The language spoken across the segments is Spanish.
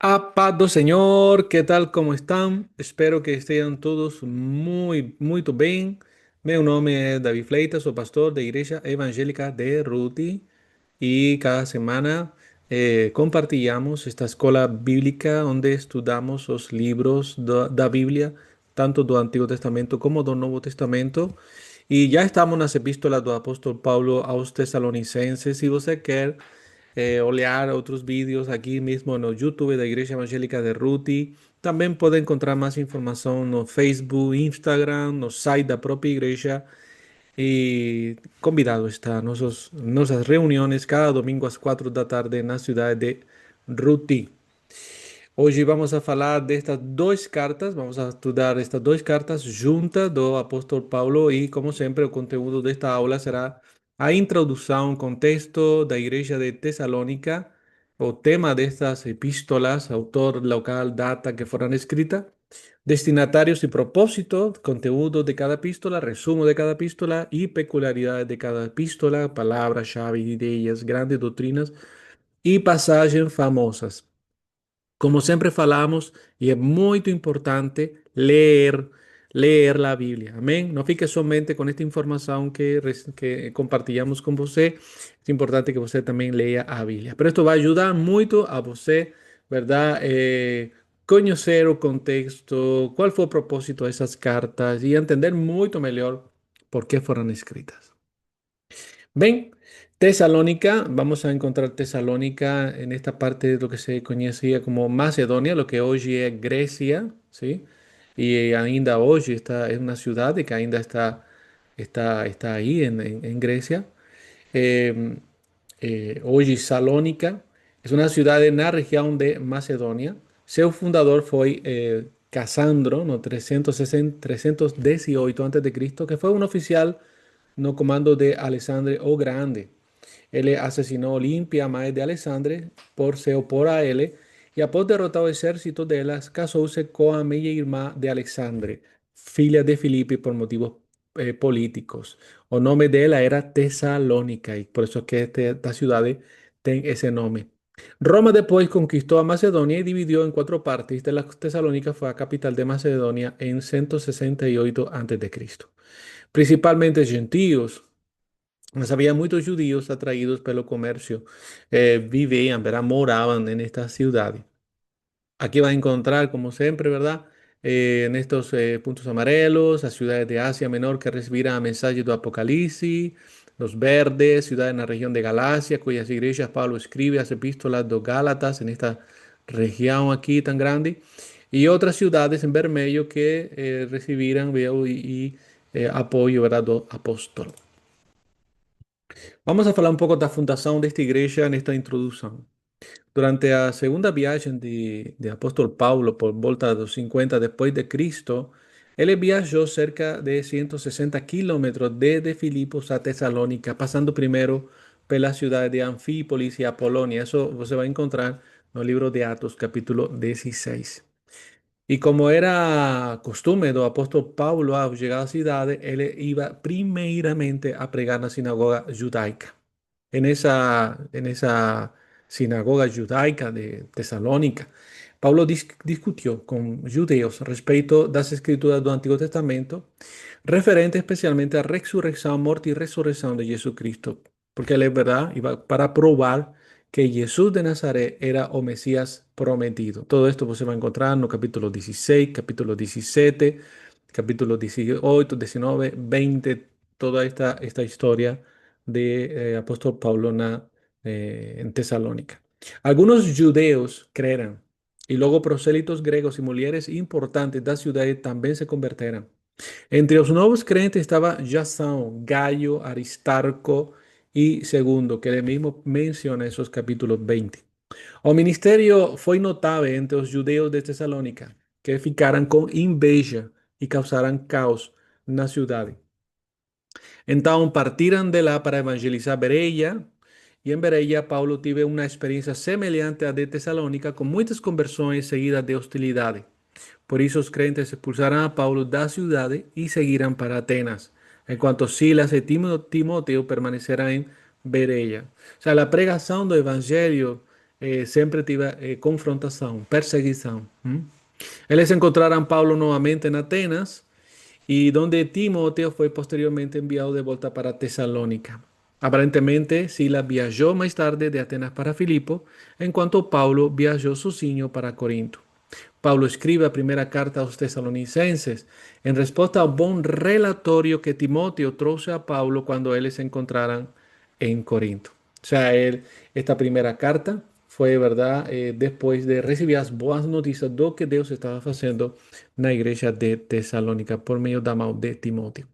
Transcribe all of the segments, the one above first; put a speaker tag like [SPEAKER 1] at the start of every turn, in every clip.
[SPEAKER 1] A paz do Senhor, que tal, como estão? Espero que estejam todos muito bem. Meu nome é Davi Fleitas, sou pastor da Igreja Evangélica de Ruti e cada semana compartilhamos esta escola bíblica onde estudamos os livros da Bíblia, tanto do Antigo Testamento como do Novo Testamento. E já estamos nas epístolas do apóstolo Paulo aos Tessalonicenses. Se você quer olhar outros vídeos aqui mesmo no YouTube da Igreja Evangélica de Ruti. Também pode encontrar mais informação no Facebook, Instagram, no site da própria igreja. E convidado está a nossas reuniões cada domingo às 4 da tarde na cidade de Ruti. Hoje vamos a falar destas duas cartas, vamos a estudar estas duas cartas juntas do apóstolo Paulo e, como sempre, o conteúdo desta aula será a introdução, contexto da igreja de Tesalônica, o tema destas epístolas, autor, local, data que foram escritas, destinatários e propósito, conteúdo de cada epístola, resumo de cada epístola e peculiaridades de cada epístola, palavras-chave, ideias, grandes doutrinas e passagens famosas. Como sempre falamos, e é muito importante ler a Bíblia. Amém? Não fique somente com esta informação que compartilhamos com você. É importante que você também leia a Bíblia. Pero esto vai ajudar muito a você, verdade? Conhecer o contexto, qual foi o propósito dessas cartas e entender muito melhor por que foram escritas. Ven, Tesalónica, vamos a encontrar Tesalónica en esta parte de lo que se conocía como Macedonia, lo que hoy es Grecia, ¿sí? Y ainda hoy está, es una ciudad que ainda está ahí en Grecia. Eh, Hoy Salónica es una ciudad en la región de Macedonia. Su fundador fue Casandro, no 318 a.C., que fue un oficial no comando de Alexandre o Grande. Ele assassinou Olimpia, a mãe de Alexandre, por se opor a ele, e após derrotar o exército delas, casou-se com a meia-irmã de Alexandre, filha de Filipe, por motivos políticos. O nome dela era Tesalônica, e por isso é que esta cidade tem esse nome. Roma depois conquistou a Macedônia e dividiu em quatro partes. Tesalônica foi a capital de Macedônia em 168 a.C. Principalmente gentios, mas havia muitos judeus atraídos pelo comércio, viviam, ¿verdad? Moraban en esta ciudad. Aquí va a encontrar, como siempre, ¿verdad? En estos puntos amarelos, las ciudades de Asia Menor que recibirán mensajes do Apocalipsis, los verdes, ciudades en la región de Galacia, cuyas iglesias Pablo escribe las epístolas de Gálatas en esta región aquí tan grande, y otras ciudades en vermelho que recibirán veo, apoyo, ¿verdad? Do apóstolo. Vamos a falar um pouco da fundação desta igreja nesta introdução. Durante a segunda viagem de apóstolo Paulo, por volta dos 50 depois de Cristo, ele viajou cerca de 160 quilômetros desde Filipos a Tesalônica, passando primeiro pela cidade de Anfípolis e Apolônia. Isso você vai encontrar no livro de Atos, capítulo 16. E como era costume do apóstolo Paulo, ao chegar à cidade, ele ia primeiramente a pregar na sinagoga judaica. En esa sinagoga judaica de Tesalónica, Pablo discutió con judíos respecto das escrituras do Antigo Testamento, referente especialmente a resurrección, muerte y resurrección de Jesucristo, porque él es verdad, iba para probar que Jesús de Nazaret era o Mesías prometido. Todo esto pues, se va a encontrar en los capítulos 16, capítulo 17, capítulo 18, 19, 20, toda esta historia de apóstol Pablo en Tesalónica. Algunos judeos creerán, y luego prosélitos griegos y mujeres importantes de la ciudad también se convertirán. Entre los nuevos creyentes estaba Jasón, Gallo, Aristarco y Segundo, que él mismo menciona en esos capítulos 20. O ministerio fue notable entre los judeos de Tesalónica, que ficaran con inveja y causaran caos en la ciudad. Então partiram de lá para evangelizar Bereia, e em Bereia Paulo teve uma experiência semelhante à de Tessalônica, com muitas conversões seguidas de hostilidade. Por isso os crentes expulsaram a Paulo da cidade e seguiram para Atenas, enquanto Silas e Timoteo permaneceram em Bereia. O sea, a pregação do evangelho sempre tive confrontação, perseguição. Eles encontraram Paulo novamente em Atenas y donde Timoteo fue posteriormente enviado de vuelta para Tesalónica. Aparentemente, Silas viajó más tarde de Atenas para Filipo, en cuanto Paulo viajó sozinho para Corinto. Paulo escribe a primeira carta aos Tesalonicenses en respuesta al buen relatorio que Timoteo trouxe a Paulo cuando ellos se encontraran en Corinto. O sea, esta primera carta fue, ¿verdad? Después de recibir las buenas noticias de lo que Dios estaba haciendo en la iglesia de Tesalónica por medio da mão de Timoteo.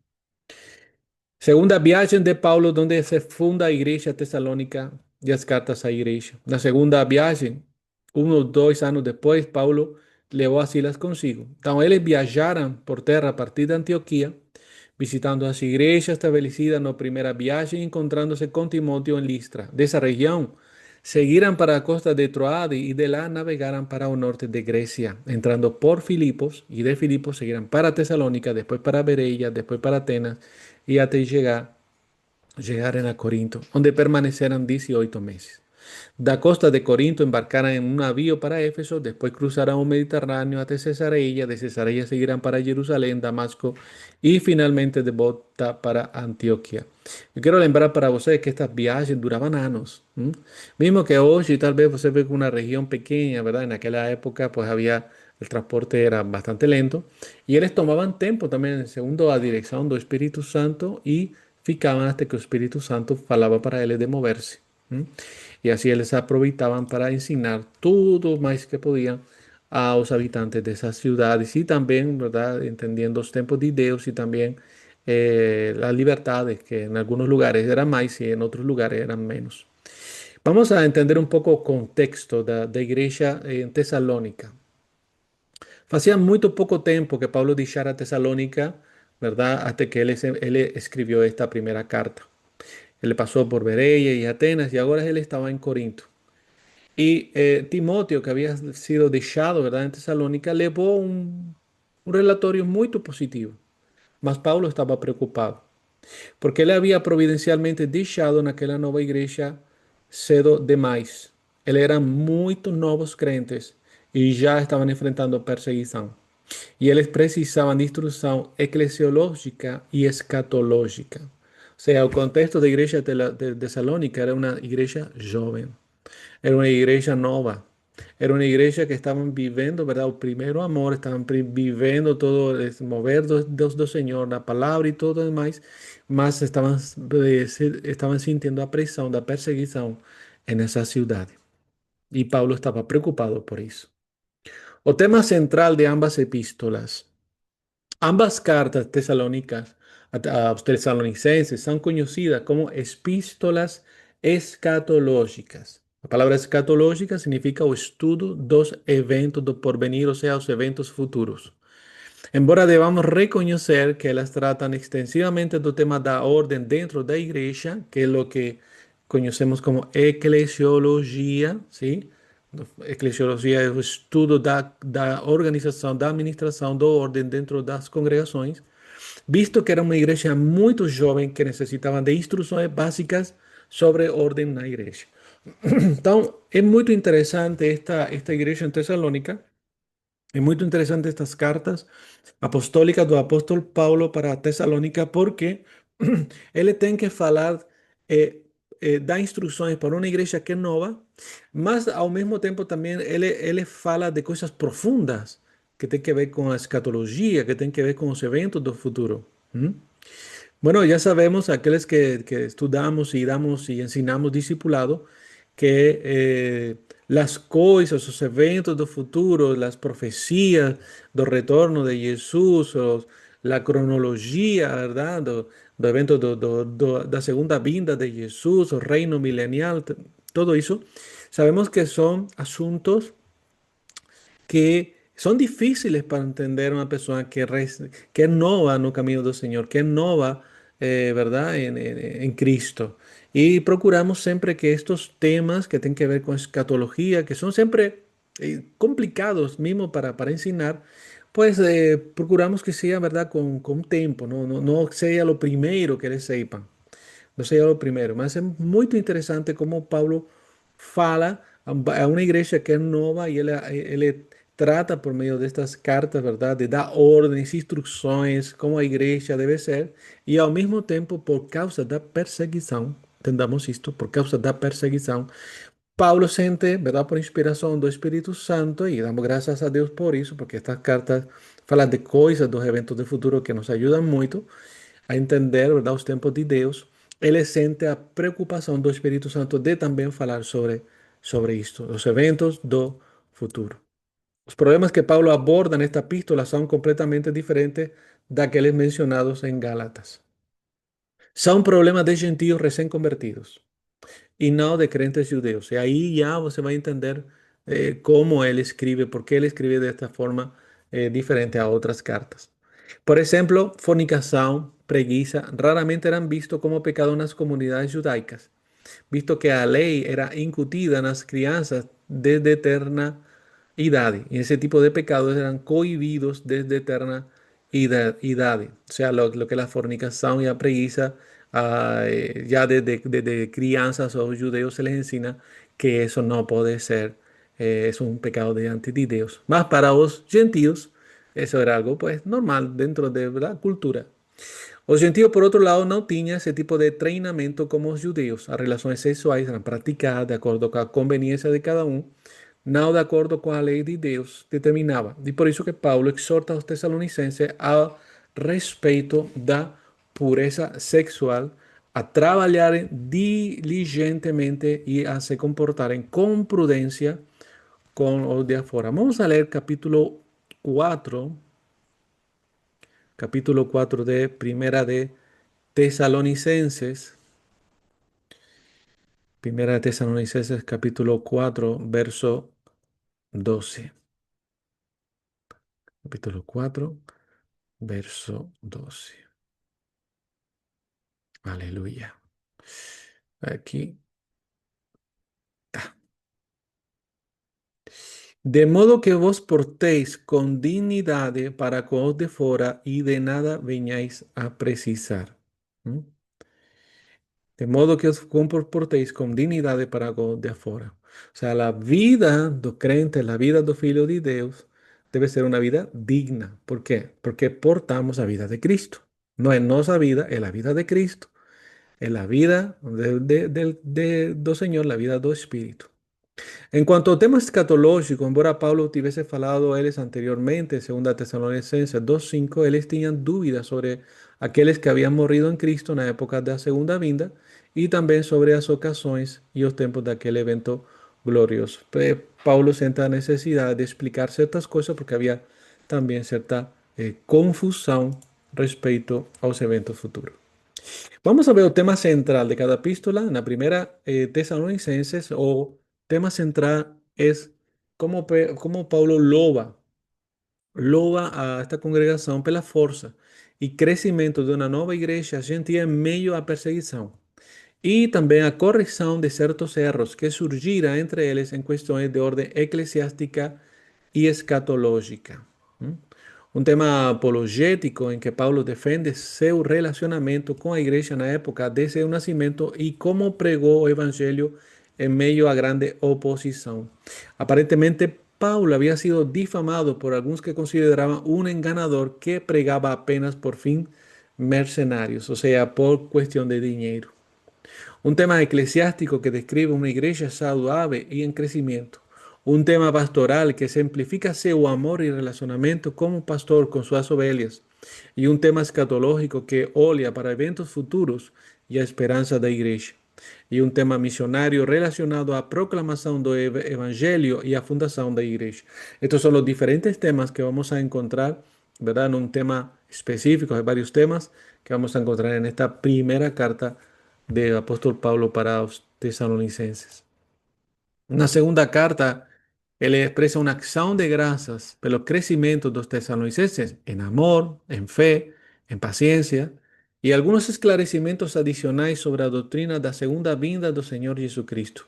[SPEAKER 1] Segunda viagem de Paulo, donde se funda a igreja tesalônica e as cartas à igreja. Na segunda viagem, um ou dois anos depois, Paulo levou a Silas consigo. Então, eles viajaram por terra a partir de Antioquia, visitando as igrejas estabelecidas na primeira viagem, encontrando-se com Timóteo em Listra. Dessa região, seguiram para a costa de Troade e de lá navegaram para o norte de Grécia, entrando por Filipos, e de Filipos seguiram para Tesalônica, depois para Bereia, depois para Atenas, e até llegaron a Corinto, donde permanecieron 18 meses. Da costa de Corinto embarcaron en un navío para Éfeso, después cruzarán el Mediterráneo hasta Cesarea, de Cesarea seguirán para Jerusalém, Damasco y finalmente de volta para Antioquia. Yo quiero lembrar para vocês que estas viajes duraban años. Mismo que hoy tal vez você ve que una región pequeña, ¿verdad? En aquella época pues había, el transporte era bastante lento y ellos tomaban tiempo también, segundo a dirección del Espíritu Santo y ficaban hasta que el Espíritu Santo falaba para ellos de moverse. Y así ellos aprovechaban para enseñar todo más que podían a los habitantes de esas ciudades y también, ¿verdad? Entendiendo los tiempos de Dios y también las libertades que en algunos lugares eran más y en otros lugares eran menos. Vamos a entender un poco el contexto da igreja en Tesalónica. Hacía muy poco tiempo que Pablo dejara Tesalónica, ¿verdad? Hasta que él escribió esta primera carta. Él pasó por Bereia y Atenas y ahora él estaba en Corinto. Y Timoteo, que había sido dejado, ¿verdad? En Tesalónica, llevó un relatorio muy positivo. Mas Paulo estaba preocupado, porque ele havia providencialmente deixado naquela nova igreja cedo demais. Ele eram muito novos crentes e já estavam enfrentando perseguição. E eles precisavam de instrução eclesiológica e escatológica. O seja, o contexto da igreja de Tesalônica era uma igreja jovem, era uma igreja nova, era uma igreja que estavam vivendo, ¿verdad? O primeiro amor, estavam vivendo todo esse mover do Senhor, da palavra e todo demais, mas estavam sentindo a pressão da perseguição nessa cidade. E Paulo estava preocupado por isso. O tema central de ambas epístolas, ambas cartas tesalónicas a los tesalonicenses son conocidas como epístolas escatológicas. A palavra escatológica significa o estudo dos eventos do porvenir, ou seja, os eventos futuros. Embora devamos reconhecer que elas tratam extensivamente do tema da ordem dentro da igreja, que é o que conhecemos como eclesiologia, ¿sí? Eclesiologia é o estudo da organização, da administração da ordem dentro das congregações, visto que era uma igreja muito jovem que necessitava de instruções básicas sobre ordem na igreja. Então, é muito interessante esta igreja em Tessalônica, é muito interessante estas cartas apostólicas do apóstolo Paulo para Tessalônica, porque ele tem que falar, dar instruções para uma igreja que é nova, mas ao mesmo tempo também ele fala de coisas profundas que tem que ver com a escatologia, que tem que ver com os eventos do futuro. Bueno, ya sabemos, aquellos que estudiamos y damos y enseñamos discipulado, que las cosas, los eventos del futuro, las profecías del retorno de Jesús, la cronología, ¿verdad? Do evento da segunda vinda de Jesús, el reino milenial, todo eso, sabemos que son asuntos que son difíciles para entender una persona que no va en el camino del Señor, que no va, ¿verdad?, en Cristo. Y procuramos siempre que estos temas que tienen que ver con escatología, que son siempre complicados mismo para enseñar, pues procuramos que sea, ¿verdad?, con tiempo, no sea lo primero que les sepan. No sea lo primero, mas é muito interessante como Paulo fala a una iglesia que es nueva y él trata por medio de estas cartas, ¿verdad? De dar órdenes, instrucciones, cómo la iglesia debe ser, y al mismo tiempo, por causa da perseguição, entendamos isto, por causa da perseguição, Paulo sente, ¿verdad? Por inspiração do Espírito Santo, y damos gracias a Deus por isso, porque estas cartas falam de coisas, dos eventos do futuro que nos ajudam muito a entender, ¿verdad? Os tempos de Deus. Ele sente a preocupação do Espírito Santo de também falar sobre isto, os eventos do futuro. Os problemas que Paulo aborda nesta epístola são completamente diferentes daqueles mencionados em Gálatas. São problemas de gentios recém-convertidos y no de creyentes judeos. Y ahí ya você va a entender cómo él escribe, por qué él escribe de esta forma diferente a otras cartas. Por ejemplo, fornicación, preguiça, raramente eran vistos como pecado en las comunidades judaicas, visto que la ley era incutida en las crianzas desde eterna idade. Y ese tipo de pecados eran cohibidos desde eterna idade. O sea, lo que la fornicación y la preguiça, ya desde crianzas a los judeos se les enseña que eso no puede ser, es un pecado delante de Dios. Más para los gentios, eso era algo pues normal dentro de la cultura. Os gentios, por outro lado, não tinham esse tipo de treinamento como os judeus. As relações sexuais eram praticadas de acordo com a conveniência de cada um, não de acordo com a lei de Deus determinava. E por isso que Paulo exorta aos tessalonicenses a respeito da pureza sexual, a trabalharem diligentemente e a se comportarem com prudência com os de afora. Vamos a ler capítulo 4 de Primera de Tesalonicenses, Primera de Tesalonicenses capítulo 4, verso 12. Capítulo 4, verso 12. Aleluya. Aquí está. De modo que vos portéis con dignidad para con os de fora y de nada veñáis a precisar. ¿Mm? De modo que os comportéis con dignidade para com os de afora. O sea, la vida do crente, la vida do filho de Deus, debe ser una vida digna. ¿Por qué? Porque portamos la vida de Cristo. No es nuestra vida, es la vida de Cristo. Es la vida do Señor, la vida do Espíritu. En cuanto ao tema escatológico, embora Paulo tivesse falado a eles anteriormente, segundo Tesalonicenses 2:5, eles tinham dúvidas sobre aqueles que habían morrido en Cristo na época da segunda vinda y también sobre as ocasiões y os tempos daquele evento glorioso. Paulo sente a necesidade de explicar certas coisas porque había también cierta confusão respeito aos eventos futuros. Vamos a ver el tema central de cada epístola. En la primera, Tesalonicenses, o tema central es cómo Pablo loba a esta congregação pela força e crescimento de uma nova igreja gentil em meio à perseguição. Y también a corrección de ciertos errores que surgirán entre ellos en cuestiones de orden eclesiástica y escatológica. ¿Mm? Un tema apologético en que Pablo defiende su relacionamiento con la iglesia en la época de su nacimiento y cómo pregó el evangelio en medio a grande oposición. Aparentemente, Pablo había sido difamado por algunos que consideraban un enganador que pregaba apenas por fin mercenarios, o sea, por cuestión de dinero. Un tema eclesiástico que describe una iglesia saludable y en crecimiento. Un tema pastoral que simplifica su amor y relacionamiento como pastor con sus ovejas. Y un tema escatológico que olha para eventos futuros y a esperanza da iglesia. Y un tema misionario relacionado a proclamación del evangelio y a fundación de la iglesia. Estos son los diferentes temas que vamos a encontrar, ¿verdad? En un tema específico, hay varios temas que vamos a encontrar en esta primera carta del apóstol Pablo para los tesalonicenses. Na segunda carta, ele expresa uma ação de graças pelo crescimento dos tesalonicenses em amor, em fé, em paciência e alguns esclarecimentos adicionais sobre a doutrina da segunda vinda do Senhor Jesucristo,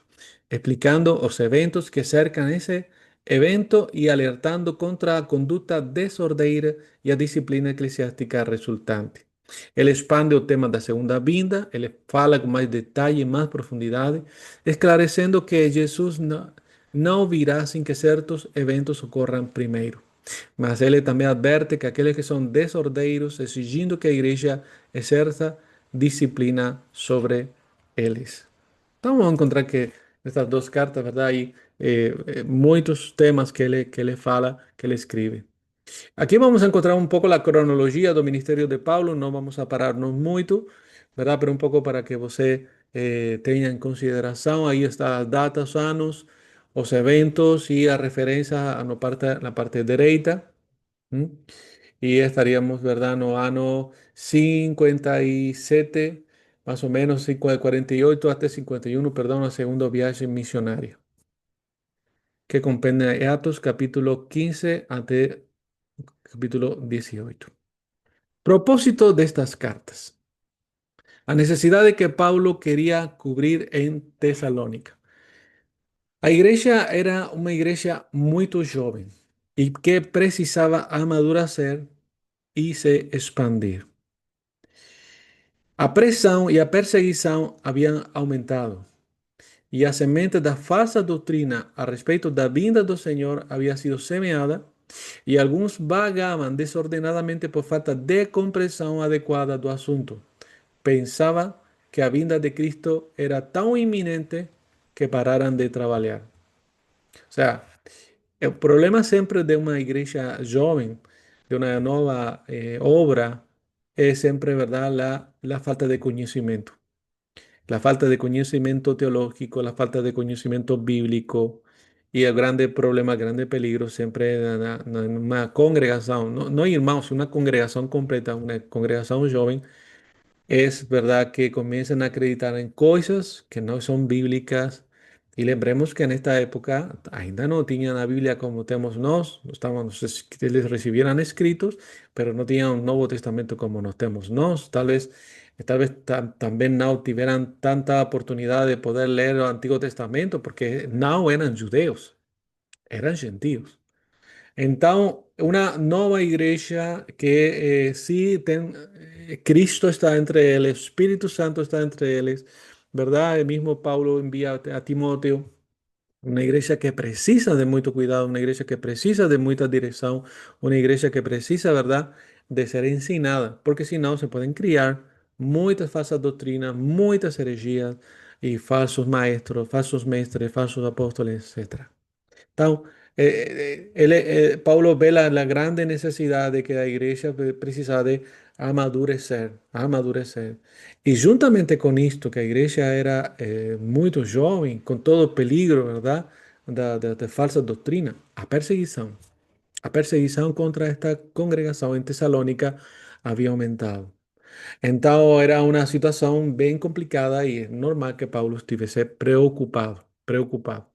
[SPEAKER 1] explicando os eventos que cercam esse evento e alertando contra a conduta desordeira e a disciplina eclesiástica resultante. Ele expande o tema da segunda vinda, ele fala com mais detalhe e mais profundidade, esclarecendo que Jesus no virá sin que ciertos eventos ocurran primeiro. Mas ele também adverte que aqueles que são desordeiros, exigindo que a igreja exerça disciplina sobre eles. Então vamos encontrar que estas duas cartas, verdade, aí muitos temas que ele fala, que ele escreve. Aqui vamos a encontrar un poco la cronología del ministerio de Pablo, no vamos a pararnos muito, ¿verdad? Pero un poco para que você tenha en consideración, ahí están las datas, anos, os eventos y a referencia a la parte derecha. ¿M? Y estaríamos, ¿verdad? No ano 57, más o menos 48 hasta 51, perdón, el segundo viaje misionario, que comprende Atos capítulo 15 hasta capítulo 18. Propósito de estas cartas. La necesidad de que Pablo quería cubrir en Tesalónica. La iglesia era una iglesia muy joven y que precisaba amadurecer y se expandir. A pressão e a perseguição haviam aumentado, e a semente da falsa doutrina a respeito da vinda do Senhor havia sido semeada, e alguns vagavam desordenadamente por falta de compreensão adequada do assunto. Pensaba que a vinda de Cristo era tan inminente que pararan de trabajar. O sea, el problema siempre de una iglesia joven, de una nueva obra, es siempre, ¿verdad?, la falta de conocimiento. La falta de conocimiento teológico, la falta de conocimiento bíblico y el grande problema, el grande peligro siempre en una congregación, no, no irmãos, una congregación completa, una congregación joven es verdad que comienzan a acreditar en cosas que no son bíblicas. Y lembremos que en esta época ainda no tenían la Biblia como tenemos nos, no estaban, no sé si que les recibieran escritos, pero no tenían un Nuevo Testamento como nos tenemos nos. Tal vez también no tuvieran tanta oportunidad de poder leer el Antiguo Testamento, porque no eran judeos, eran gentiles. Então, uma nova igreja que sí, Cristo está entre eles, Espírito Santo está entre eles, ¿verdad? El mismo Paulo envía a Timoteo, uma igreja que precisa de muito cuidado, uma igreja que precisa de muita direção, uma igreja que precisa, ¿verdad?, de ser ensinada, porque senão se podem criar muitas falsas doutrinas, muitas heresias e falsos maestros, falsos mestres, falsos apóstolos, etc. Então, Paulo vê a grande necessidade de que a igreja precisa de amadurecer, amadurecer. E juntamente com isto, que a igreja era muito jovem, com todo o peligro, verdade, da falsa doutrina, a perseguição. A perseguição contra esta congregação em Tessalônica havia aumentado. Então, era uma situação bem complicada e é normal que Paulo estivesse preocupado, preocupado.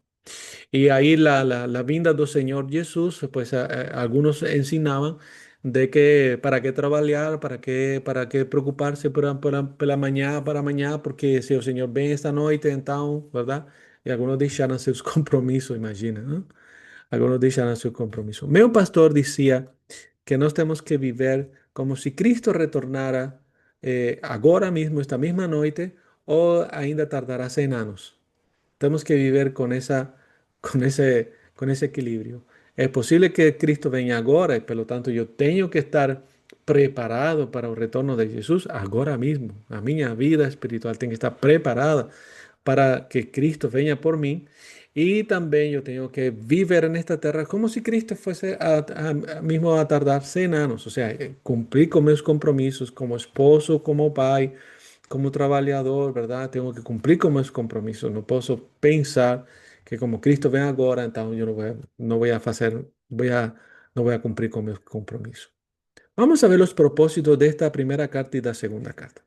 [SPEAKER 1] Y ahí la vinda del Señor Jesús, pues algunos enseñaban de que para qué trabajar, para qué preocuparse por la mañana, para mañana, porque si el Señor ven esta noche, entonces, ¿verdad? Y algunos dejaron sus compromisos, imagina, ¿no? Algunos dejaron sus compromisos. Meu pastor decía que nós temos que viver como si Cristo retornara agora mismo, esta misma noche, o ainda tardará 100 años. Tenemos que vivir con ese equilibrio. Es posible que Cristo venga ahora y por lo tanto yo tengo que estar preparado para el retorno de Jesús ahora mismo. A mi vida espiritual tiene que estar preparada para que Cristo venga por mí. Y también yo tengo que vivir en esta tierra como si Cristo fuese mismo a tardar 100 años. O sea, cumplir con mis compromisos como esposo, como pai, como trabajador, ¿verdad? Tengo que cumplir con mis compromisos. No puedo pensar que como Cristo ven ahora, entonces yo no voy a hacer, no voy a cumplir con mis compromisos. Vamos a ver los propósitos de esta primera carta y de la segunda carta.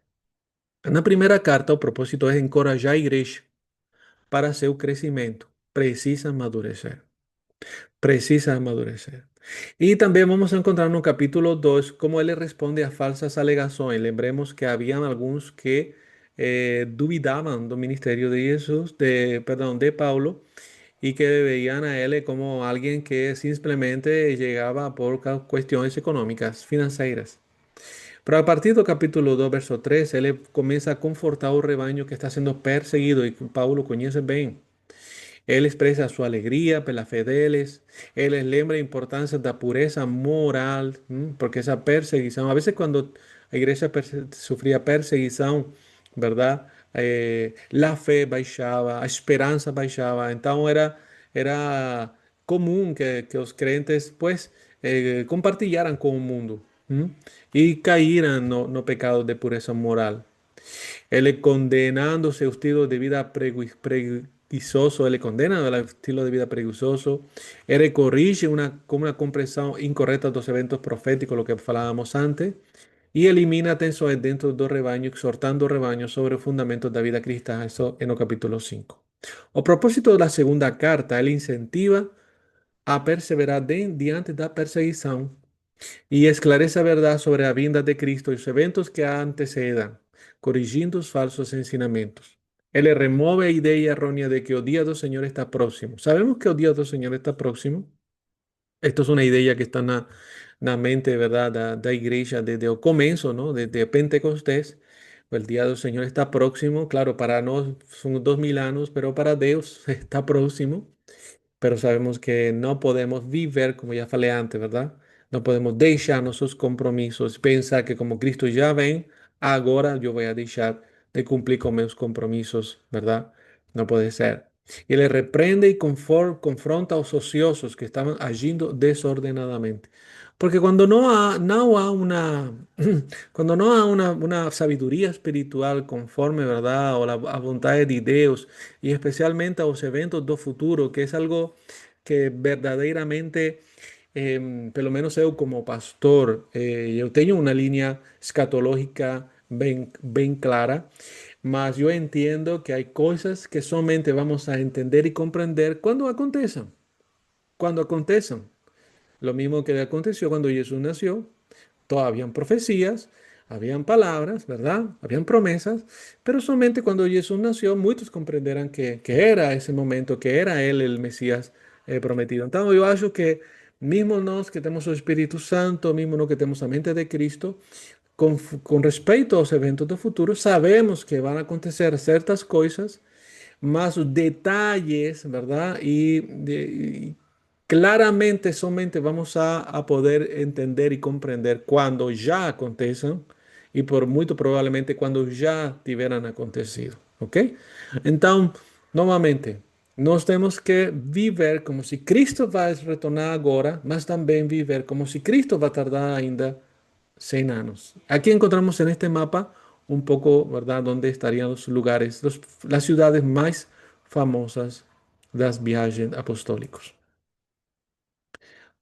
[SPEAKER 1] En la primera carta, el propósito es encorajar a iglesia para seu crescimento. Precisa amadurecer. Precisa amadurecer. Y también vamos a encontrar en el capítulo 2 cómo él le responde a falsas alegaciones. Lembremos que habían algunos que dudaban del ministerio de Jesús, perdón, de Pablo, y que veían a él como alguien que simplemente llegaba por cuestiones económicas, financieras. Pero a partir del capítulo 2 verso 3 él comienza a confortar al rebaño que está siendo perseguido y que Pablo conoce bien. Ele expressa sua alegria pela fé deles, ele lembra a importância da pureza moral, porque essa perseguição, a vezes quando a igreja sofria perseguição, verdade? A fé baixava, a esperança baixava, então era comum que os crentes, pues, compartilharam com o mundo, e caíram no pecado de pureza moral. Él condenando su estilo de vida preguiçoso, él condena el estilo de vida preguiçoso, él corrige con una comprensión incorrecta de los eventos proféticos, lo que hablábamos antes, y elimina tensores dentro del rebaño, exhortando al rebaño sobre el fundamento de la vida cristiana, eso en el capítulo 5. A propósito de la segunda carta, él incentiva a perseverar diante de la perseguición y esclarece a verdad sobre la vinda de Cristo y los eventos que antecedan, corrigiendo los falsos ensinamientos. Él remove la idea errónea de que el día del Señor está próximo. Sabemos que el día del Señor está próximo. Esto es una idea que está en la mente, ¿verdad?, de la iglesia desde el comienzo, ¿no? Desde Pentecostés. El día del Señor está próximo. Claro, para nosotros son 2000 años, pero para Dios está próximo, pero sabemos que no podemos vivir, como ya falei antes, ¿verdad? No podemos dejar nuestros compromisos, pensar que como Cristo ya ven, ahora yo voy a dejar de cumplir con mis compromisos, ¿verdad? No puede ser. Y le reprende y confronta a los ociosos que estaban agiendo desordenadamente. Porque cuando no hay una, cuando no hay una sabiduría espiritual conforme, ¿verdad? O la a voluntad de Dios, y especialmente a los eventos do futuro, que es algo que verdaderamente, pelo menos yo como pastor, yo tengo una línea escatológica bien clara, mas yo entiendo que hay cosas que solamente vamos a entender y comprender cuando acontezcan, cuando acontezcan. Lo mismo que aconteció cuando Jesús nació. Todavía habían profecías, habían palabras, ¿verdad? Habían promesas, pero solamente cuando Jesús nació, muchos comprenderán que era ese momento, que era Él el Mesías prometido. Entonces, yo acho que mismo nos que tenemos el Espíritu Santo, mismo no que tenemos la mente de Cristo, con respecto a los eventos del futuro, sabemos que van a acontecer ciertas cosas más detalles, ¿verdad? Y claramente, solamente vamos a poder entender y comprender cuando ya aconteçam y por muy probablemente cuando ya tuvieran acontecido, ¿ok? Entonces, nuevamente, nós temos que viver como si Cristo vai retornar agora, mas também viver como si Cristo va a tardar ainda 100 años. Aquí encontramos en este mapa un poco, ¿verdad?, dónde estarían los lugares, las ciudades más famosas de las viajes apostólicos.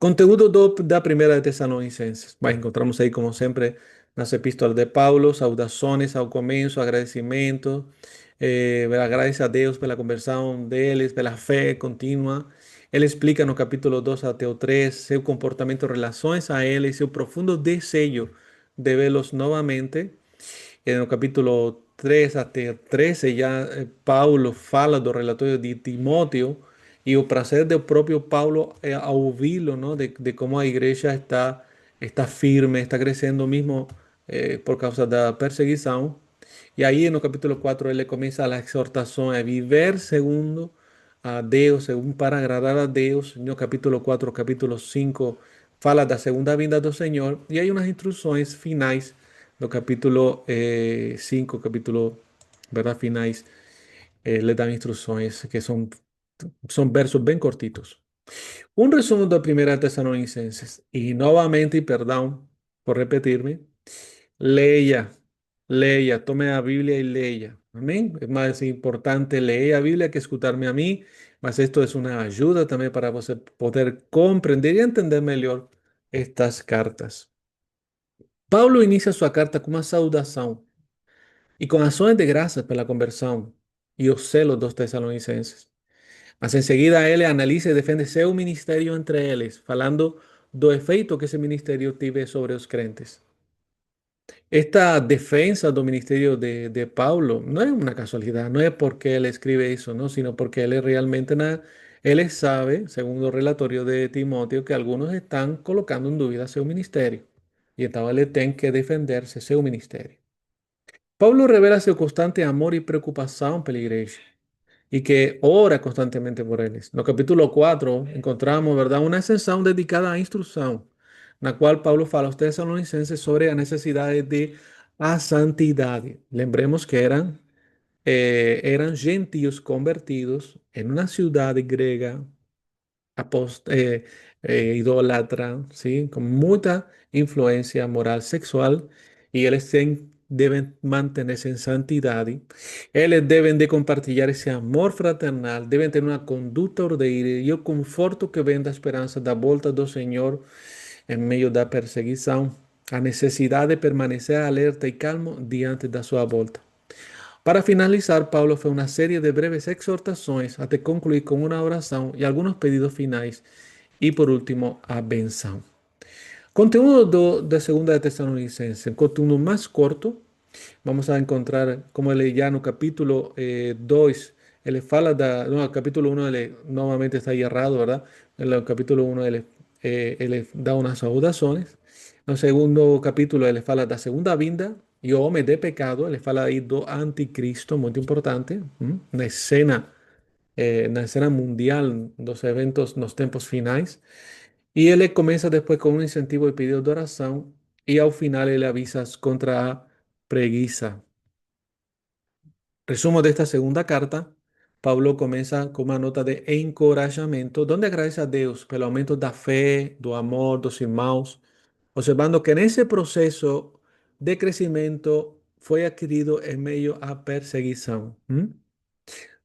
[SPEAKER 1] Conteúdo da primeira de Tessalonicenses. Mas encontramos aí, como sempre, nas epístolas de Paulo, saudações ao começo, agradecimento, agradece a Deus pela conversão deles, pela fé contínua. Ele explica no capítulo 2 até o 3 seu comportamento em relações a ele e seu profundo desejo de vê-los novamente. En el capítulo 3 hasta 13 ya Paulo fala do relatório de Timóteo y el prazer del propio Paulo a ouvi-lo, ¿no? De cómo la iglesia está firme, está creciendo mismo por causa de la perseguición. Y ahí en el capítulo 4 él le comienza la exhortación a vivir segundo a Deus, según para agradar a Deus. En el capítulo 4, capítulo 5 fala da segunda vinda do Senhor e hay unas instrucciones finais no capítulo 5, capítulo, ¿verdad?, finais, le dan instrucciones que son versos bien cortitos. Un resumen de Primera Tesalonicenses. Y nuevamente, y perdón por repetirme, leia, leia, tome la Biblia y leia. Amén. Es más importante leer la Biblia que escucharme a mí, mas esto es una ayuda también para você poder comprender y entender mejor estas cartas. Paulo inicia su carta con una saudación y con ações de graças pela conversão e os celos dos tessalonicenses. Mas enseguida ele analisa e defende seu ministério entre eles, falando do efeito que esse ministério teve sobre os crentes. Esta defensa do ministerio de Pablo no es una casualidad, no es porque él escribe eso, ¿no? Sino porque él es realmente, él sabe, según el relatorio de Timoteo, que algunos están colocando en duda su ministerio. Y entonces él tiene que defenderse su ministerio. Pablo revela seu constante amor e preocupação pela igreja. y que ora constantemente por eles. No capítulo 4 encontramos, ¿verdad?, una sessão dedicada à instrução, na qual Paulo fala aos Tessalonicenses sobre a necessidade de a santidade. Lembremos que eran gentios convertidos en una ciudad griega idólatra, ¿sí? Con mucha influencia moral sexual y ellos deben mantenerse en santidad. Ellos deben de compartir ese amor fraternal, deben tener una conducta ordeira y el conforto que vem da esperança da volta do Senhor em meio da perseguição, a necessidade de permanecer alerta e calmo diante da sua volta. Para finalizar, Pablo fue una serie de breves exhortaciones hasta concluir con una oración y algunos pedidos finales y por último a benção. Conteúdo de segunda de Tesalonicenses, conteúdo más corto, vamos a encontrar como ele ya no capítulo 2, ele fala no, el capítulo 1 ele nuevamente está ahí errado, ¿verdad? En el capítulo 1 ele da unas saudações. No segundo capítulo ele fala da segunda vinda e o homem de pecado, ele fala aí do anticristo, muito importante, na escena mundial dos eventos nos tempos finais. E ele começa depois com um incentivo de pedido de oração e ao final ele avisa contra a preguiça. Resumo de esta segunda carta. Pablo comienza con una nota de encorajamiento, donde agradece a Dios pelo aumento da fé, do amor dos irmãos, observando que en ese proceso de crecimiento fue adquirido en medio a perseguición.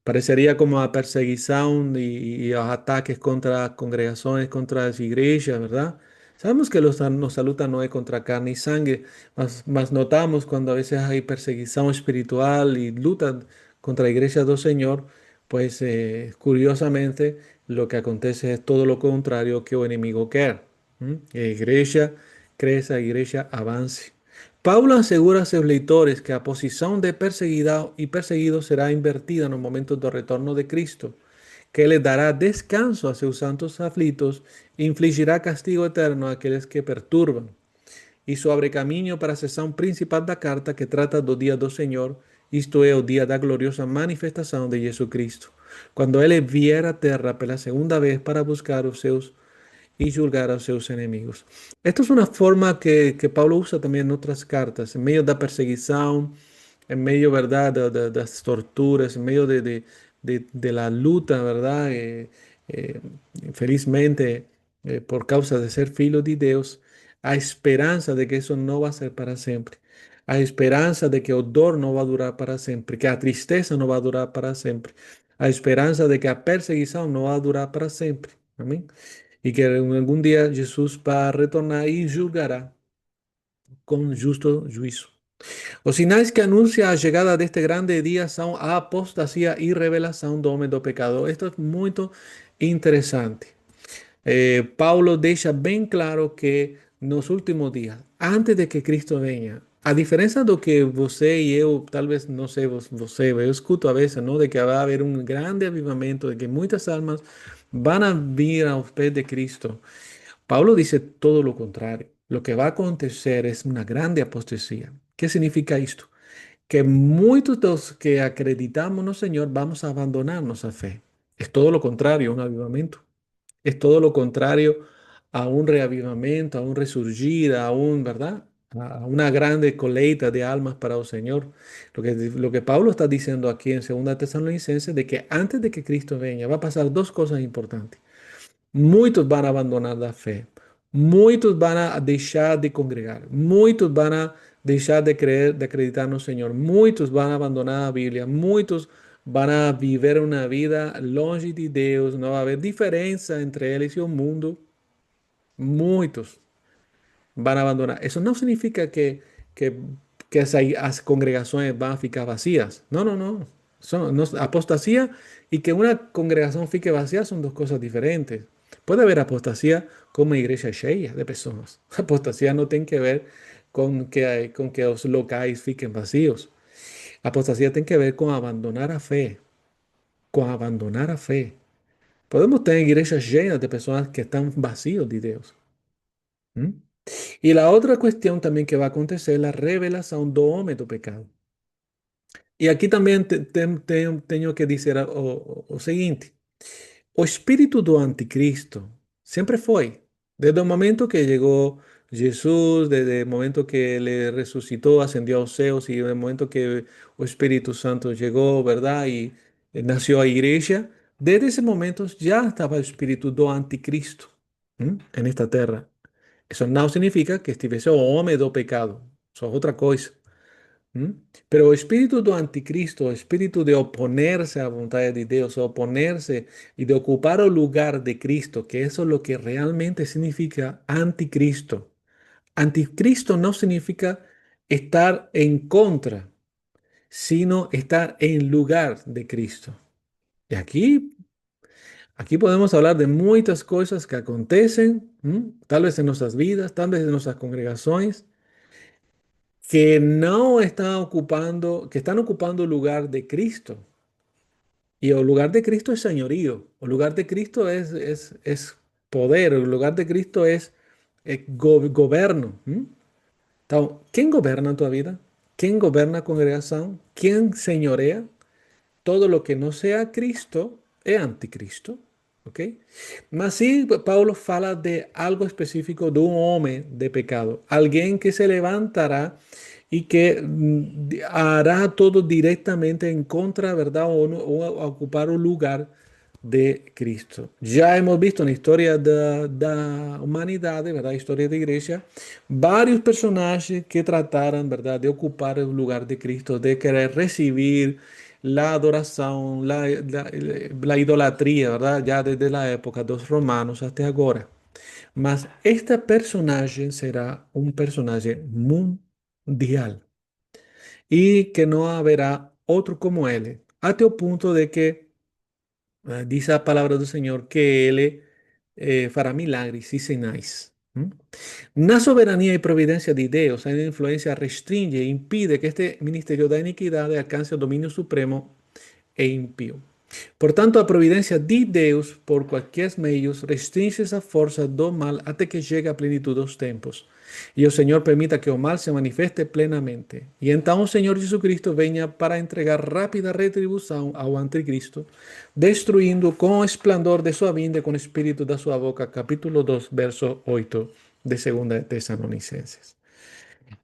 [SPEAKER 1] Parecería como a perseguición y los ataques contra congregaciones, contra las iglesias, ¿verdad? Sabemos que nuestra lucha no es contra carne y sangre, mas notamos cuando a veces hay perseguición espiritual y lucha contra la iglesia del Señor, pues curiosamente lo que acontece es todo lo contrario que el enemigo quiere. La iglesia crece, la iglesia avance. Paulo asegura a seus leitores que a posição de perseguido e perseguido será invertida no momento do retorno de Cristo, que ele dará descanso a seus santos aflitos e infligirá castigo eterno àqueles que perturbam. Isso abre caminho para a seção principal da carta que trata do dia do Senhor, isto é, o dia da gloriosa manifestação de Jesus Cristo, quando ele vier à terra pela segunda vez para buscar os seus y juzgar a sus enemigos. Esto es una forma que Pablo usa también en otras cartas, en medio de la perseguición, en medio, ¿verdad?, de las torturas, en medio de la lucha, ¿verdad? Eh, Infelizmente, por causa de ser filho de Dios, hay esperanza de que eso no va a ser para siempre. Hay esperanza de que el dolor no va a durar para siempre, que la tristeza no va a durar para siempre. Hay esperanza de que la perseguición no va a durar para siempre. Amén. Y que algún día Jesús va a retornar y juzgará con justo juicio. Os sinais que anuncia a chegada deste grande dia são a apostasia e revelação do homem do pecado. Esto é muito interessante. Paulo deixa bem claro que nos últimos dias, antes de que Cristo venha, a diferença do que você e eu, talvez, não sei você, eu escuto a vezes, não, de que vai haver um grande avivamento, de que muitas almas van a vir aos pés de Cristo. Pablo dice todo lo contrario. Lo que va a acontecer es una grande apostasía. ¿Qué significa esto? Que muchos de los que acreditamos no Señor vamos a abandonar nuestra fe. Es todo lo contrario a un avivamiento. Es todo lo contrario a un reavivamiento, a un resurgir, a un, ¿verdad? A una grande colecta de almas para el Señor. Lo que Pablo está diciendo aquí en 2 Tesalonicenses de que antes de que Cristo venga va a pasar dos cosas importantes. Muitos vão abandonar da fé. Muitos vão deixar de congregar. Muitos vão deixar de crer, de acreditar no Senhor. Muitos vão abandonar a Bíblia. Muitos vão viver uma vida longe de Deus. Não vai haver diferença entre eles e o mundo. Muitos van a abandonar. Eso no significa que, que as congregações van a ficar vacías. No, no, no. Apostasía y que una congregación fique vacía son dos cosas diferentes. Puede haber apostasía como iglesia cheia de personas. Apostasía no tiene que ver con que los locais fiquen vacíos. Apostasía tiene que ver con abandonar a fe. Con abandonar a fe. Podemos tener iglesias llenas de personas que están vacíos de Dios. ¿Mm? Y la otra cuestión también que va a acontecer es la revelación do hombre do pecado. E aqui também tenho que dizer o seguinte: o espírito do anticristo sempre foi. Desde o momento que chegou Jesus, desde o momento que ele ressuscitou, ascendió aos céus, e desde o momento que o Espírito Santo chegou, verdade? E nasceu a igreja, desde esse momento já estava o espírito do anticristo, nesta terra. Isso não significa que estivesse o homem do pecado, isso é outra coisa. ¿Mm? Pero el espíritu do anticristo, el espíritu de oponerse a la voluntad de Dios, oponerse y de ocupar el lugar de Cristo, que eso es lo que realmente significa anticristo. Anticristo no significa estar en contra, sino estar en lugar de Cristo. Y aquí podemos hablar de muchas cosas que acontecen, tal vez en nuestras vidas, tal vez en nuestras congregaciones, que no están ocupando, que están ocupando el lugar de Cristo. Y el lugar de Cristo es señorío, el lugar de Cristo es poder, el lugar de Cristo es gobierno. Entonces, ¿quién gobierna tu vida? ¿Quién gobierna congregación? ¿Quién señorea? Todo lo que no sea Cristo es anticristo. ¿Ok? Mas sí, Pablo fala de algo específico de un hombre de pecado, alguien que se levantará y que hará todo directamente en contra, ¿verdad? O ocupar un lugar de Cristo. Ya hemos visto en la historia de la humanidad, ¿verdad? Historia de iglesia, varios personajes que trataron, ¿verdad? De ocupar el lugar de Cristo, de querer recibir la adoración, la idolatría, ¿verdad? Ya desde la época de los romanos hasta ahora. Mas este personaje será un personaje mundial y que no habrá otro como él, hasta el punto de que dice la palabra del Señor que él fará milagres y sinais. Na soberanía y providencia de Dios, hay una influencia restringe e impide que este ministerio de iniquidad alcance el dominio supremo e impío. Portanto, a providência de Deus, por quaisquer meios, restringe essa força do mal até que chegue à plenitude dos tempos. E o Senhor permita que o mal se manifeste plenamente. E então o Senhor Jesus Cristo venha para entregar rápida retribuição ao anticristo, destruindo com o esplendor de sua vinda e com o espírito da sua boca. Capítulo 2, verso 8 de 2 Tessalonicenses.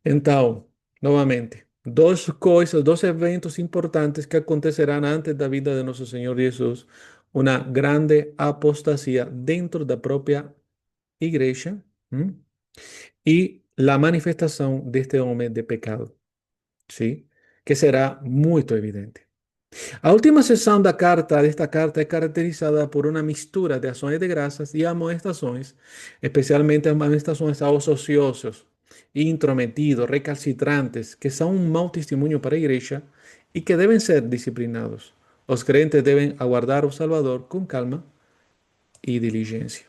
[SPEAKER 1] Então, novamente, dos coisas, dos eventos importantes que acontecerán antes da vida de nosso Senhor Jesus. Uma grande apostasía dentro da própria igreja, e a manifestação deste homem de pecado, ¿sí? Que será muito evidente. A última sessão desta carta é caracterizada por uma mistura de ações de graças e amonestações, especialmente amonestações aos ociosos, intrometidos, recalcitrantes, que são um mau testemunho para a igreja e que devem ser disciplinados. Os crentes devem aguardar o Salvador com calma e diligência.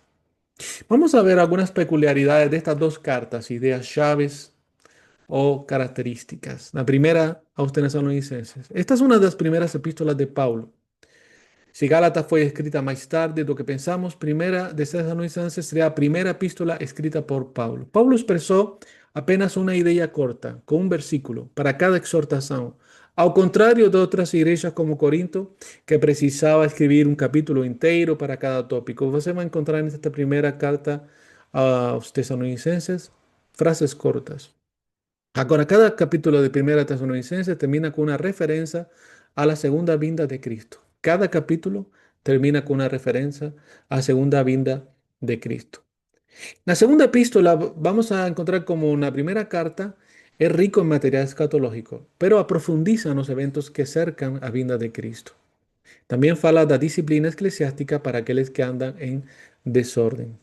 [SPEAKER 1] Vamos a ver algunas peculiaridades de estas dos cartas, ideas chaves o características. La primera, a ustedes Tesalonicenses. Esta es una de las primeras epístolas de Pablo. Si Gálatas fue escrita más tarde de lo que pensamos, primera de Tesalonicenses sería la primera epístola escrita por Pablo. Pablo expresó apenas una idea corta, con un versículo, para cada exhortación. Al contrario de otras iglesias como Corinto, que precisaba escribir un capítulo entero para cada tópico. Você va a encontrar en esta primera carta a los tesalonicenses frases cortas. Ahora, cada capítulo de Primera Tesalonicenses termina con una referencia a la segunda vinda de Cristo. Cada capítulo termina con una referencia a la segunda vinda de Cristo. La segunda epístola vamos a encontrar como una primera carta, es rico en material escatológico, pero aprofundiza en los eventos que cercan a vinda de Cristo. También fala de disciplina eclesiástica para aquellos que andan en desorden.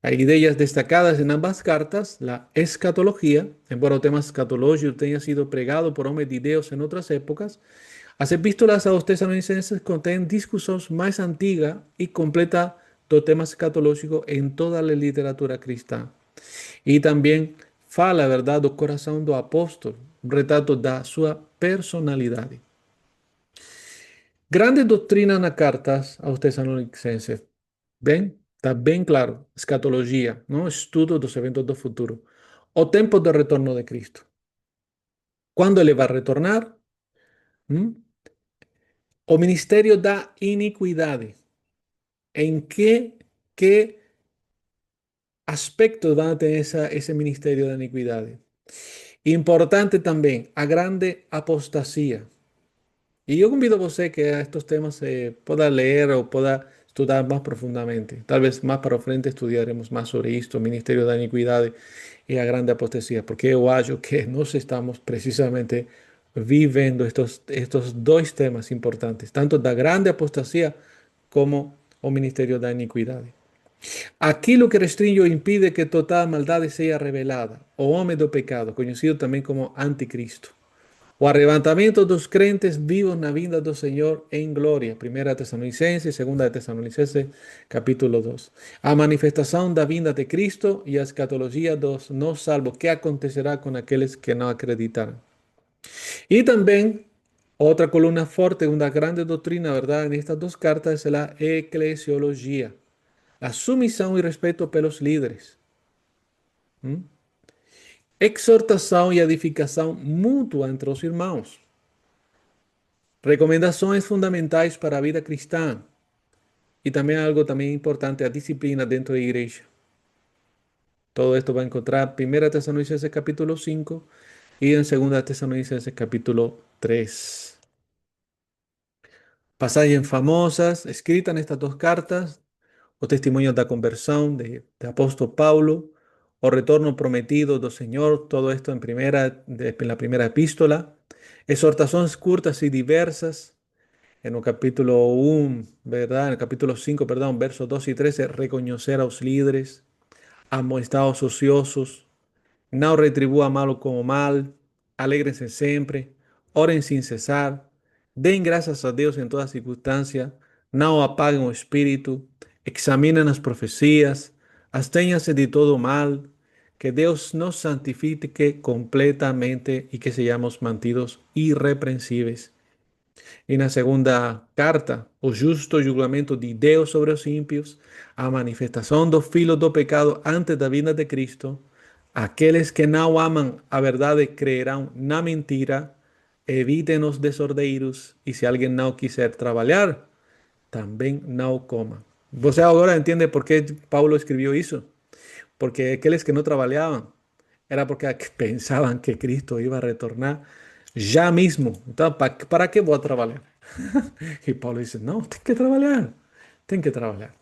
[SPEAKER 1] Hay ideas destacadas en ambas cartas, la escatología, embora el tema escatológico tenha sido pregado por hombres de Dios en otras épocas, las epístolas a los tesalonicenses contienen discusiones más antiguas y completas del tema escatológico en toda la literatura cristiana. Y también fala, verdad, do corazón do apóstol, un retrato da sua personalidade. Grande doutrina na cartas aos Tesalonicenses. Bem, está bem claro. Escatologia, não? Estudo dos eventos do futuro. O tempo do retorno de Cristo. Quando ele vai retornar? ¿Mm? O ministerio da iniquidade. ¿En qué aspectos van a tener ese ministerio de iniquidad? Importante también, a grande apostasía. Y yo convido a usted que a estos temas se pueda leer o pueda estudiar más profundamente. Tal vez más para frente estudiaremos más sobre esto, ministerio de iniquidad y a grande apostasía, porque yo hallo que nos estamos precisamente viviendo estos dos temas importantes, tanto la grande apostasía como o ministerio de iniquidad. Aquí lo que restringe o impide que total maldad sea revelada, o hombre do pecado, conocido también como anticristo. O arrebatamento dos crentes vivos na vinda do Senhor em glória. Primeira Tessalonicenses, segunda Tessalonicenses, capítulo 2. A manifestação da vinda de Cristo e a escatologia dos não salvos. Que acontecerá com aqueles que não acreditaram? E também, outra coluna forte, uma grande doutrina, verdade, nestas duas cartas é a eclesiologia. A sumissão e respeito pelos líderes. ¿Mm? Exortação e edificação mútua entre os irmãos. Recomendaciones fundamentales para la vida cristiana y también algo también importante, la disciplina dentro de la iglesia. Todo esto va a encontrar en 1 Tesalonicenses capítulo 5 y en 2 Tesalonicenses capítulo 3. Pasajes famosas escritas en estas dos cartas, o testimonios de conversión de apóstol Paulo, o retorno prometido del Señor, todo esto en la primera epístola. Exhortaciones cortas y diversas. En el capítulo 1, ¿verdad? En el capítulo 5, perdón, versos 2 y 13, reconocer a los líderes, amonestados ociosos, no retribúa malo como mal, alégrense siempre, oren sin cesar, den gracias a Dios en toda circunstancia, no apaguen el espíritu, examinen las profecías, abstéñanse de todo mal, que Dios nos santifique completamente y que seamos mantidos irreprensibles. E na segunda carta, o justo julgamento de Deus sobre os ímpios, a manifestação do Filho do pecado antes da vinda de Cristo, aqueles que não amam a verdade creerão na mentira, evitem os desordeiros, e se alguém não quiser trabalhar, também não coma. Você agora entende por que Paulo escreveu isso? Porque aqueles que no trabajaban era porque pensaban que Cristo iba a retornar ya mismo. Entonces, ¿para qué voy a trabajar? Y Pablo dice, no, ten que trabajar.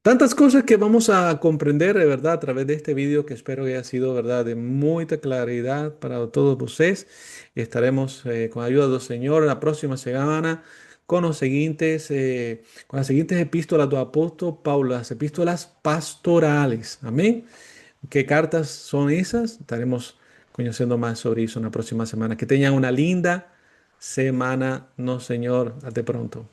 [SPEAKER 1] Tantas cosas que vamos a comprender de verdad a través de este vídeo que espero que haya sido verdad de mucha claridad para todos ustedes. Y estaremos con ayuda del Señor la próxima semana con las siguientes epístolas del apóstol Pablo, las epístolas pastorales. Amén. ¿Qué cartas son esas? Estaremos conociendo más sobre eso en la próxima semana. Que tengan una linda semana, no, Señor. Hasta pronto.